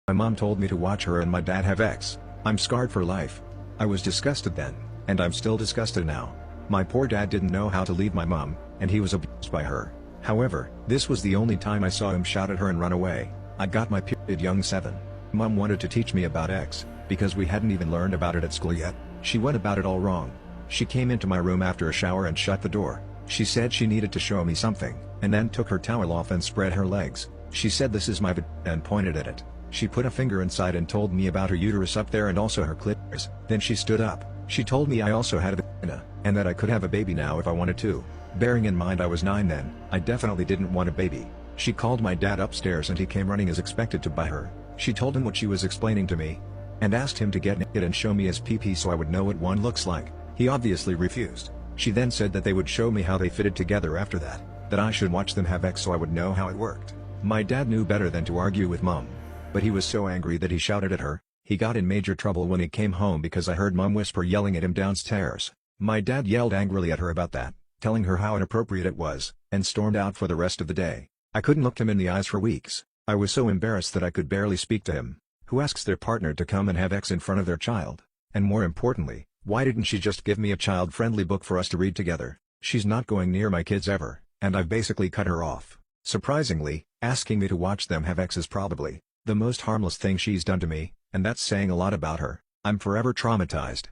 My mom told me to watch her and my dad have sex. I'm scarred for life. I was disgusted then, and I'm still disgusted now. My poor dad didn't know how to leave my mom, and he was abused by her. However, this was the only time I saw him shout at her and run away. I got my period young 7. Mom wanted to teach me about sex, because we hadn't even learned about it at school yet. She went about it all wrong. She came into my room after a shower and shut the door. She said she needed to show me something, and then took her towel off and spread her legs. She said this is my vagina and pointed at it. She put a finger inside and told me about her uterus up there and also her clitoris. Then she stood up. She told me I also had a vagina, and that I could have a baby now if I wanted to. Bearing in mind I was 9 then, I definitely didn't want a baby. She called my dad upstairs and he came running as expected to buy her. She told him what she was explaining to me, and asked him to get naked and show me his pee-pee so I would know what one looks like. He obviously refused. She then said that they would show me how they fitted together after that I should watch them have sex so I would know how it worked. My dad knew better than to argue with Mom. But he was so angry that he shouted at her. He got in major trouble when he came home because I heard Mom whisper yelling at him downstairs. My dad yelled angrily at her about that, telling her how inappropriate it was, and stormed out for the rest of the day. I couldn't look him in the eyes for weeks. I was so embarrassed that I could barely speak to him. Who asks their partner to come and have sex in front of their child? And more importantly, why didn't she just give me a child-friendly book for us to read together? She's not going near my kids ever, and I've basically cut her off. Surprisingly, asking me to watch them have sex is probably the most harmless thing she's done to me, and that's saying a lot about her. I'm forever traumatized.